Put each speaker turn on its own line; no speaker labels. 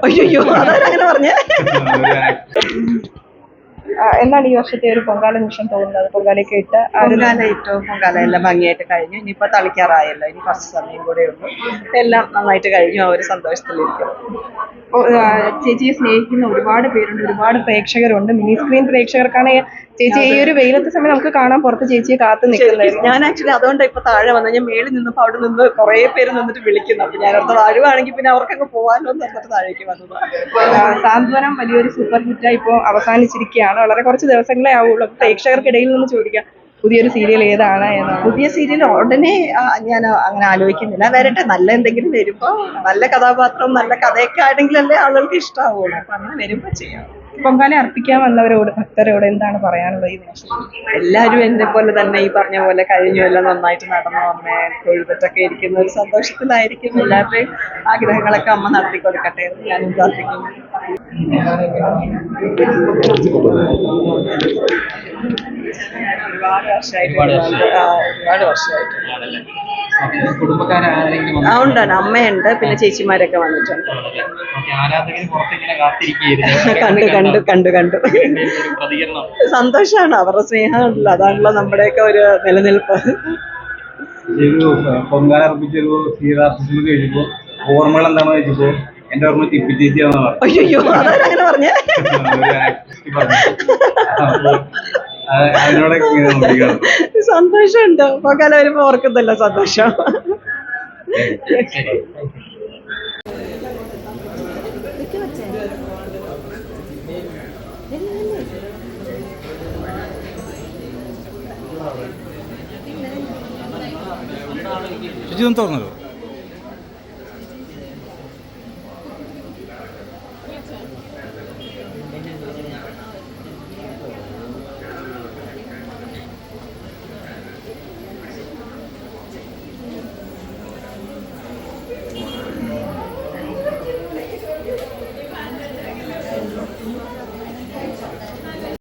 അയ്യോ അതാരങ്ങനെ പറഞ്ഞേ? എന്താണ് ഈ വർഷത്തെ ഒരു പൊങ്കാല നിമിഷം തോന്നുന്നത്? പൊങ്കാലയൊക്കെ ഇട്ട്
പൊങ്കാല എല്ലാം ഭംഗിയായിട്ട് കഴിഞ്ഞു. ഇനിയിപ്പോ തളിക്കാറായല്ലോ, ഇനി കുറച്ച് സമയം കൂടെ ഉള്ളൂ. എല്ലാം നന്നായിട്ട് കഴിഞ്ഞു. ആ ഒരു സന്തോഷത്തിലിരിക്കും.
ചേച്ചിയെ സ്നേഹിക്കുന്ന ഒരുപാട് പേരുണ്ട്, ഒരുപാട് പ്രേക്ഷകരുണ്ട്. മിനി സ്ക്രീൻ പ്രേക്ഷകർക്കാണ് ചേച്ചി ഈ ഒരു വെയിലത്തെ സമയം നമുക്ക് കാണാൻ പുറത്ത് ചേച്ചിയെ കാത്തു നിൽക്കുന്നത്.
ഞാൻ ആക്ച്വലി അതുകൊണ്ട് ഇപ്പൊ താഴെ വന്നു. ഞാൻ മേളിൽ നിന്നപ്പോ അവിടെ നിന്ന് കുറെ പേര് നിന്നിട്ട് വിളിക്കുന്നു. അപ്പൊ ഞാൻ അടുത്ത താഴുവാണെങ്കിൽ പിന്നെ അവർക്കൊക്കെ പോകാനോ എന്നിട്ട് താഴേക്ക് വന്നതാണ്.
സാന്ത്വനം വലിയൊരു സൂപ്പർ ഹിറ്റായി ഇപ്പോൾ അവസാനിച്ചിരിക്കുകയാണ്. വളരെ കുറച്ച് ദിവസങ്ങളെ ആവുള്ളൂ. പ്രേക്ഷകർക്കിടയിൽ നിന്ന് ചോദിക്കാം, പുതിയൊരു സീരിയൽ ഏതാണ് എന്നാണ്?
പുതിയ സീരിയൽ ഉടനെ ഞാൻ അങ്ങനെ ആലോചിക്കുന്നില്ല. വരട്ടെ, നല്ല എന്തെങ്കിലും വരുമ്പോ, നല്ല കഥാപാത്രം നല്ല കഥയൊക്കെ ആണെങ്കിലല്ലേ ആളുകൾക്ക് ഇഷ്ടമാവുള്ളൂ. അപ്പൊ അങ്ങനെ വരുമ്പോ ചെയ്യാം.
പൊങ്കാല അർപ്പിക്കാൻ വന്നവരോട്, ഭക്തരോട് എന്താണ് പറയാനുള്ളത് ഈ നിമിഷം?
എല്ലാവരും എന്നെ പോലെ തന്നെ ഈ പറഞ്ഞ പോലെ കഴിഞ്ഞു, എല്ലാം നന്നായിട്ട് നടന്നു. അമ്മ കൊഴുതിട്ടൊക്കെ ഇരിക്കുന്ന ഒരു സന്തോഷത്തിലായിരിക്കും. എല്ലാവരുടെയും ആഗ്രഹങ്ങളൊക്കെ അമ്മ നടത്തി കൊടുക്കട്ടെ എന്ന് ഞാനും പ്രാർത്ഥിക്കുന്നു. ഒരുപാട് വർഷമായിട്ട് ഉണ്ടാണ്. അമ്മയുണ്ട്, പിന്നെ ചേച്ചിമാരൊക്കെ വന്നിട്ടുണ്ട്. കണ്ടു സന്തോഷാണ്. അവരുടെ സ്നേഹമുണ്ടല്ലോ, അതാണല്ലോ നമ്മുടെയൊക്കെ ഒരു നിലനിൽപ്പ്.
പൊങ്കാല അർപ്പിച്ചൊരു കഴിഞ്ഞപ്പോ ഓർമ്മകൾ എന്താണോ ചോദിച്ചപ്പോ എന്റെ ഓർമ്മ തിപ്പി ചേച്ചിയാണെന്ന് പറഞ്ഞു.
അയ്യോ അതാരങ്ങനെ പറഞ്ഞേ? സന്തോഷമുണ്ട്. പൊങ്കാല വരുമ്പോ ഓർക്കുന്നല്ലോ സന്തോഷം.
ശുചിത്വം തുറന്നല്ലോ.